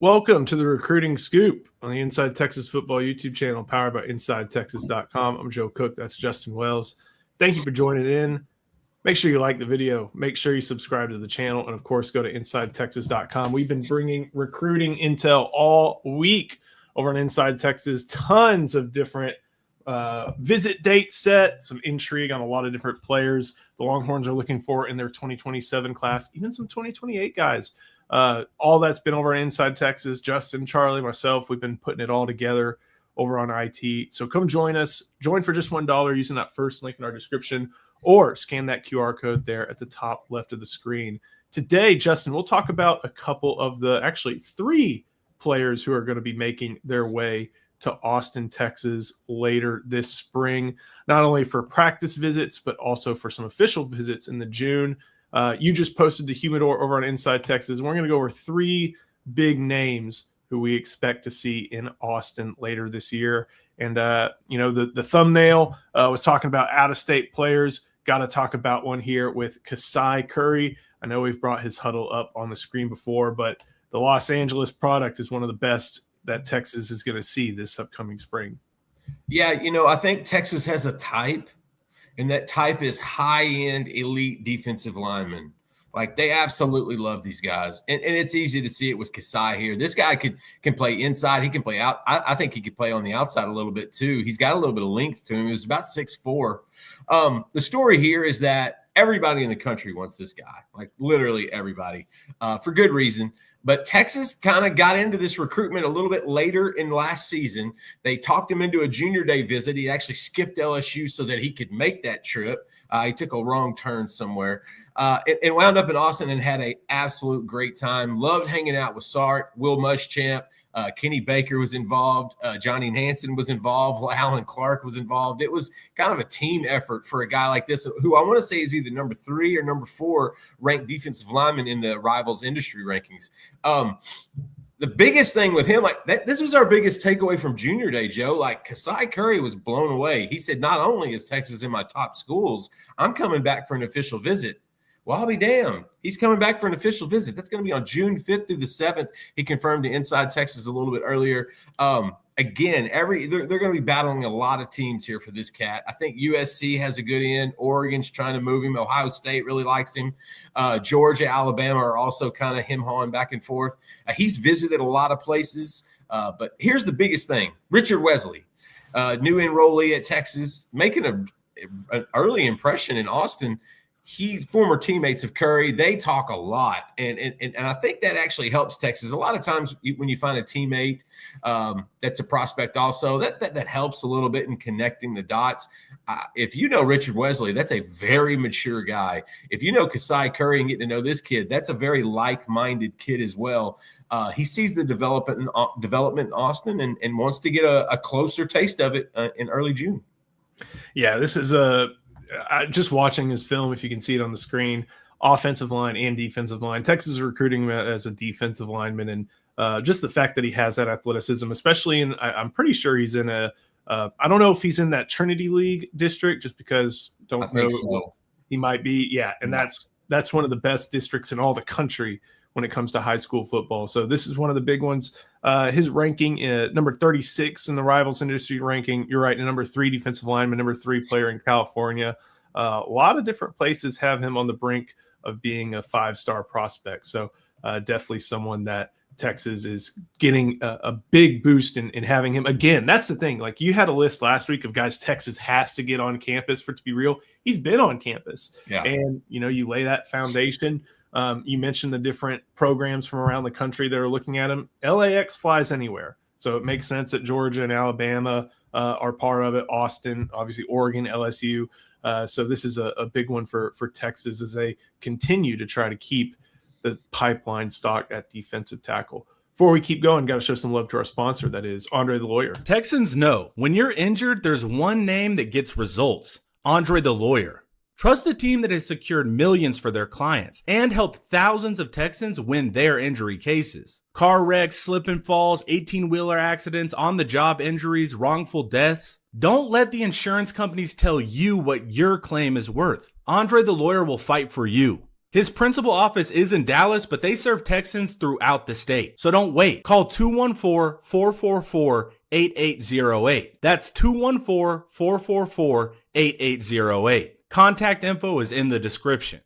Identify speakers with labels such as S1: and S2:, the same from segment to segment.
S1: Welcome to the Recruiting Scoop on the Inside Texas Football YouTube channel powered by InsideTexas.com. I'm Joe Cook. That's Justin Wells. Thank you for joining in. Make sure you like the video. Make sure you subscribe to the channel. And, of course, go to InsideTexas.com. We've been bringing recruiting intel all week over on Inside Texas. Tons of different visit date set, some intrigue on a lot of different players the Longhorns are looking for in their 2027 class, even some 2028 guys. All that's been over on Inside Texas. Justin, Charlie, myself, we've been putting it all together over on IT. So come join us. Join for just $1 using that first link in our description or scan that QR code there at the top left of the screen. Today, Justin, we'll talk about a couple of actually three players who are going to be making their way to Austin, Texas later this spring, not only for practice visits, but also for some official visits in the June. You just posted the Humidor over on Inside Texas. We're going to go over three big names who we expect to see in Austin later this year. And, the thumbnail was talking about out-of-state players. Got to talk about one here with Kasai Curry. I know we've brought his huddle up on the screen before, but the Los Angeles product is one of the best that Texas is going to see this upcoming spring.
S2: Yeah, I think Texas has a type, and that type is high-end elite defensive linemen. Like, they absolutely love these guys. And it's easy to see it with Kasai here. This guy can play inside. He can play out. I think he could play on the outside a little bit too. He's got a little bit of length to him. He was about 6'4". The story here is that everybody in the country wants this guy, like literally everybody, for good reason. But Texas kind of got into this recruitment a little bit later in last season. They talked him into a junior day visit. He actually skipped LSU so that he could make that trip. He took a wrong turn somewhere. And wound up in Austin and had an absolute great time. Loved hanging out with Sark, Will Muschamp. Kenny Baker was involved. Johnny Nansen was involved. Alan Clark was involved. It was kind of a team effort for a guy like this, who I want to say is either number 3 or number 4 ranked defensive lineman in the Rivals industry rankings. The biggest thing with him, this was our biggest takeaway from Junior Day, Joe. Like, Kasai Curry was blown away. He said, not only is Texas in my top schools, I'm coming back for an official visit. Well, I'll be damned. He's coming back for an official visit. That's going to be on June 5th through the 7th. He confirmed to Inside Texas a little bit earlier. Again, they're going to be battling a lot of teams here for this cat. I think USC has a good end. Oregon's trying to move him. Ohio State really likes him. Georgia, Alabama are also kind of him-hawing back and forth. He's visited a lot of places. But here's the biggest thing. Richard Wesley, new enrollee at Texas, making an early impression in Austin. He's former teammates of Curry. They talk a lot, and I think that actually helps Texas. A lot of times when you find a teammate that's a prospect also, that helps a little bit in connecting the dots. If you know Richard Wesley, that's a very mature guy. If you know Kasai Curry and get to know this kid, that's a very like-minded kid as well. He sees the development in Austin and wants to get a closer taste of it in early June.
S1: Yeah, this is just watching his film, if you can see it on the screen, offensive line and defensive line. Texas is recruiting him as a defensive lineman, and just the fact that he has that athleticism, especially I'm pretty sure he's in I don't know if he's in that Trinity League district, just because
S2: I think so.
S1: He might be. Yeah, and that's one of the best districts in all the country when it comes to high school football. So this is one of the big ones. His ranking, number 36 in the Rivals industry ranking. You're right, number 3 defensive lineman, number 3 player in California. A lot of different places have him on the brink of being a 5-star prospect. So definitely someone that Texas is getting a big boost in having him. Again, that's the thing. Like, you had a list last week of guys Texas has to get on campus for it to be real. He's been on campus.
S2: Yeah.
S1: And, you lay that foundation. You mentioned the different programs from around the country that are looking at him. LAX flies anywhere. So it makes sense that Georgia and Alabama are part of it. Austin, obviously Oregon, LSU. So this is a big one for Texas as they continue to try to keep the pipeline stock at defensive tackle. Before we keep going, got to show some love to our sponsor, that is Andre the Lawyer.
S3: Texans know when you're injured, there's one name that gets results: Andre the Lawyer. Trust the team that has secured millions for their clients and helped thousands of Texans win their injury cases. Car wrecks, slip and falls, 18-wheeler accidents, on-the-job injuries, wrongful deaths. Don't let the insurance companies tell you what your claim is worth. Andre the Lawyer will fight for you. His principal office is in Dallas, but they serve Texans throughout the state. So don't wait. Call 214-444-8808. That's 214-444-8808. Contact info is in the description.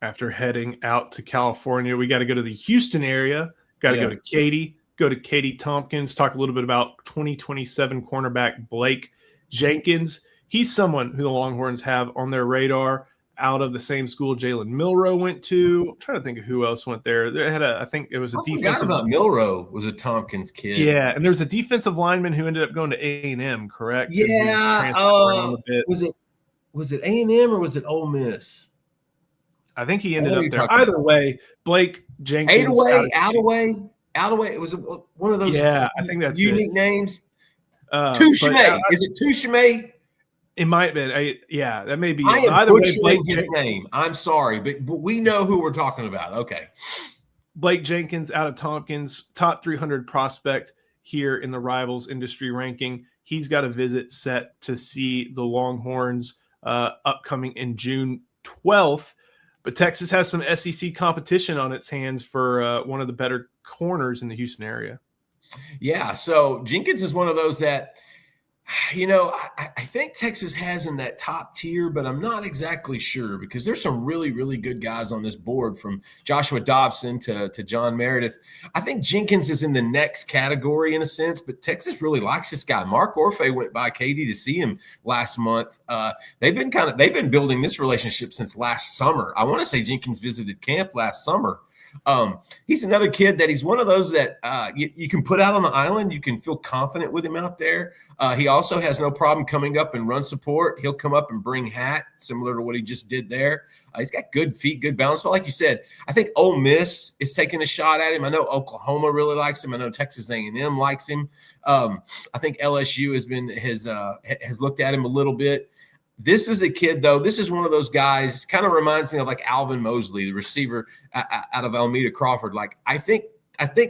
S1: After heading out to California, we got to go to the Houston area. Got to go to Katy. Go to Katy Tompkins. Talk a little bit about 2027 cornerback Blake Jenkins. He's someone who the Longhorns have on their radar. Out of the same school Jalen Milroe went to. I'm trying to think of who else went there. They had I think it was a defensive.
S2: Forgot about Milroe was a Tompkins kid.
S1: Yeah, and there's a defensive lineman who ended up going to A&M, correct?
S2: Yeah. Was it A&M or was it Ole Miss?
S1: I think he ended up there. Either way, Blake Jenkins.
S2: Outaway. It was one of those.
S1: Yeah, I think that's
S2: unique names. Touchemay. Is it Touchemay?
S1: It might have been. Yeah, that may be.
S2: I am butchering his name. I'm sorry, but we know who we're talking about. Okay.
S1: Blake Jenkins out of Tompkins, top 300 prospect here in the Rivals industry ranking. He's got a visit set to see the Longhorns upcoming in June 12th. But Texas has some SEC competition on its hands for one of the better corners in the Houston area.
S2: Yeah, so Jenkins is one of those that, I think Texas has in that top tier, but I'm not exactly sure because there's some really, really good guys on this board from Joshua Dobson to John Meredith. I think Jenkins is in the next category in a sense, but Texas really likes this guy. Mark Orfe went by Katy to see him last month. They've been building this relationship since last summer. I want to say Jenkins visited camp last summer. He's another kid that he's one of those that you can put out on the island. You can feel confident with him out there. He also has no problem coming up and run support. He'll come up and bring hat, similar to what he just did there. He's got good feet, good balance. But like you said, I think Ole Miss is taking a shot at him. I know Oklahoma really likes him. I know Texas A&M likes him. I think LSU has looked at him a little bit. This is a kid, though. This is one of those guys, kind of reminds me of like Alvin Mosley, the receiver out of Almeida Crawford. Like, I think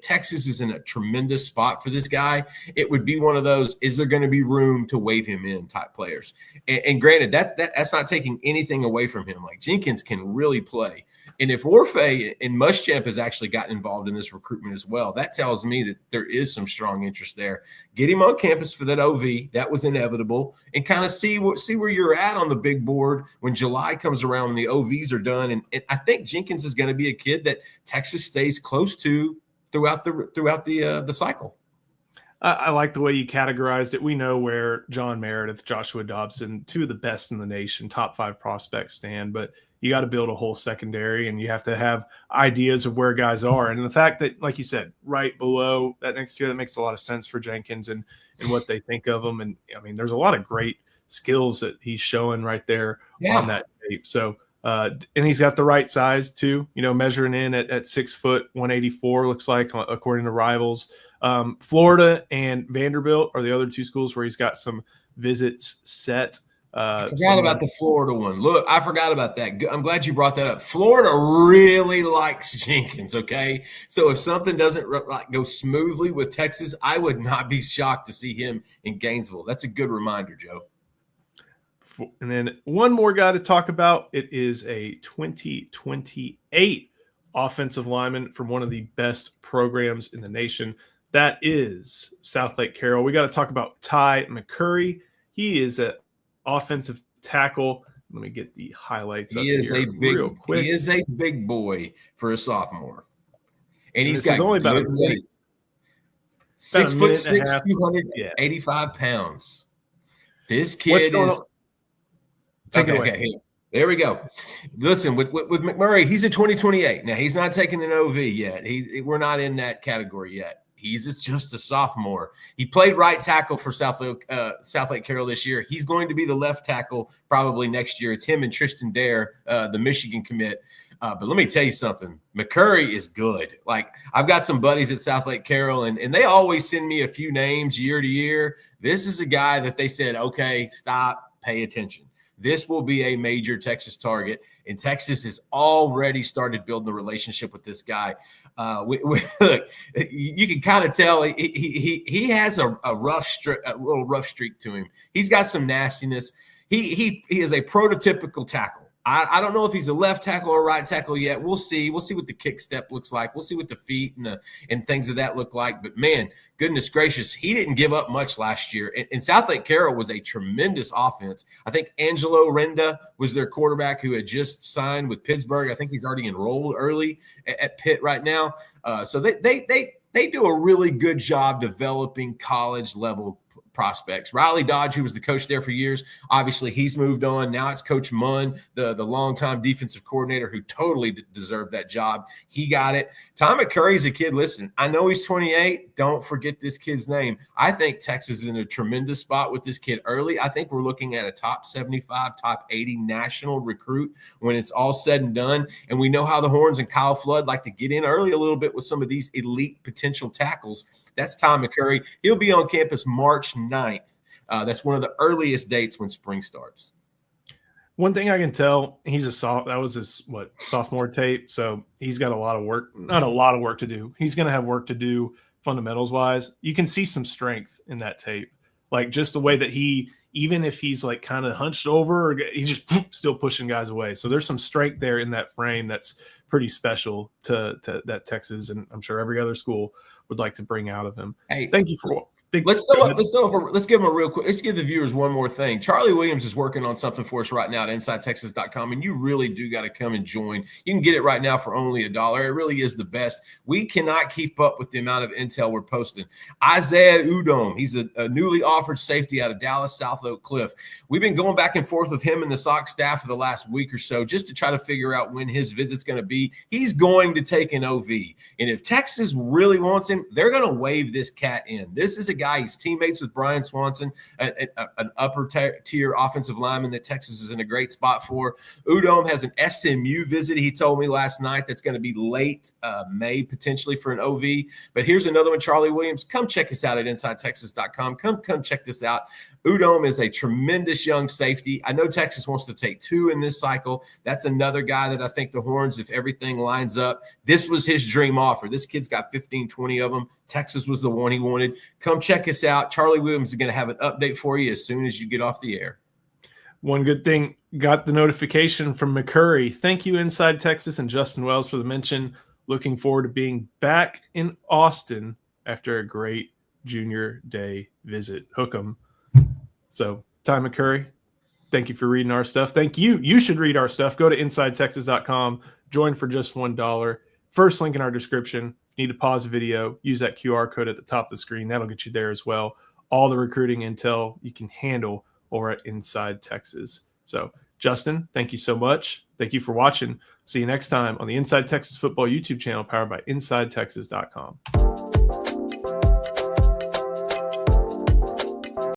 S2: Texas is in a tremendous spot for this guy. It would be one of those, is there going to be room to wave him in type players? And granted, that's not taking anything away from him. Like, Jenkins can really play. And if Orfe and Muschamp has actually gotten involved in this recruitment as well, that tells me that there is some strong interest there. Get him on campus for that OV. That was inevitable. And kind of see where you're at on the big board when July comes around and the OVs are done. And I think Jenkins is going to be a kid that Texas stays close to throughout the cycle.
S1: I like the way you categorized it. We know where John Meredith, Joshua Dobson, two of the best in the nation, top 5 prospects stand, but you got to build a whole secondary and you have to have ideas of where guys are. And the fact that, like you said, right below that next year, that makes a lot of sense for Jenkins and what they think of him. And I mean, there's a lot of great skills that he's showing right there on that tape. So, and he's got the right size too, measuring in at 6 foot, 184, looks like, according to Rivals. Florida and Vanderbilt are the other 2 schools where he's got some visits set.
S2: I forgot about the Florida one. Look, I forgot about that. I'm glad you brought that up. Florida really likes Jenkins, okay? So if something doesn't go smoothly with Texas, I would not be shocked to see him in Gainesville. That's a good reminder, Joe.
S1: And then one more guy to talk about. It is a 2028 offensive lineman from one of the best programs in the nation. That is Southlake Carroll. We got to talk about Ty McCurry. He is an offensive tackle. Let me get the highlights up here real quick.
S2: He is a big boy for a sophomore. And he's got
S1: only about
S2: 6'6", 285 pounds. This kid is – Okay. There we go. Listen, with McMurray, he's a 2028. Now, he's not taking an OV yet. We're not in that category yet. He's just a sophomore. He played right tackle for Southlake Carroll this year. He's going to be the left tackle probably next year. It's him and Tristan Dare, the Michigan commit. But let me tell you something. McCurry is good. Like, I've got some buddies at Southlake Carroll, and they always send me a few names year to year. This is a guy that they said, okay, stop, pay attention. This will be a major Texas target, and Texas has already started building a relationship with this guy. Look, you can kind of tell he has a little rough streak to him. He's got some nastiness. He is a prototypical tackle. I don't know if he's a left tackle or right tackle yet. We'll see. We'll see what the kick step looks like. We'll see what the feet and things of that look like. But man, goodness gracious, he didn't give up much last year. And South Lake Carroll was a tremendous offense. I think Angelo Renda was their quarterback who had just signed with Pittsburgh. I think he's already enrolled early at Pitt right now. So they do a really good job developing college level prospects. Riley Dodge, who was the coach there for years, obviously he's moved on. Now it's Coach Munn, the longtime defensive coordinator who totally deserved that job. He got it. Ty McCurry's a kid. Listen, I know he's 28. Don't forget this kid's name. I think Texas is in a tremendous spot with this kid early. I think we're looking at a top 75, top 80 national recruit when it's all said and done. And we know how the Horns and Kyle Flood like to get in early a little bit with some of these elite potential tackles. That's Ty McCurry. He'll be on campus March 9th. That's one of the earliest dates when spring starts.
S1: One thing I can tell, that was his sophomore tape. So he's got a lot of work, not a lot of work to do. He's going to have work to do fundamentals wise. You can see some strength in that tape. Like just the way that even if he's like kind of hunched over, he's just still pushing guys away. So there's some strength there in that frame that's pretty special to that Texas, and I'm sure every other school would like to bring out of him. Hey, thank you for. Let's
S2: give him a real quick. Let's give the viewers one more thing. Charlie Williams is working on something for us right now at InsideTexas.com, and you really do got to come and join. You can get it right now for only $1. It really is the best. We cannot keep up with the amount of intel we're posting. Isaiah Udom, he's a newly offered safety out of Dallas South Oak Cliff. We've been going back and forth with him and the Sox staff for the last week or so just to try to figure out when his visit's going to be. He's going to take an OV, and if Texas really wants him, they're going to wave this cat in. This is a guy. He's teammates with Brian Swanson, an upper tier offensive lineman that Texas is in a great spot for. Udom has an SMU visit, he told me last night, that's going to be late May potentially for an OV. But here's another one, Charlie Williams. Come check us out at InsideTexas.com. Come check this out. Udom is a tremendous young safety. I know Texas wants to take 2 in this cycle. That's another guy that I think the Horns, if everything lines up, this was his dream offer. This kid's got 15, 20 of them. Texas was the one he wanted. Come check us out. Charlie Williams is going to have an update for you as soon as you get off the air.
S1: One good thing, got the notification from McCurry. Thank you, Inside Texas and Justin Wells, for the mention. Looking forward to being back in Austin after a great junior day visit. Hook 'em. So, Ty McCurry, thank you for reading our stuff. Thank you. You should read our stuff. Go to InsideTexas.com. Join for just $1. First link in our description. Need to pause the video, use that QR code at the top of the screen. That'll get you there as well. All the recruiting intel you can handle over at Inside Texas. So, Justin, thank you so much. Thank you for watching. See you next time on the Inside Texas Football YouTube channel powered by InsideTexas.com.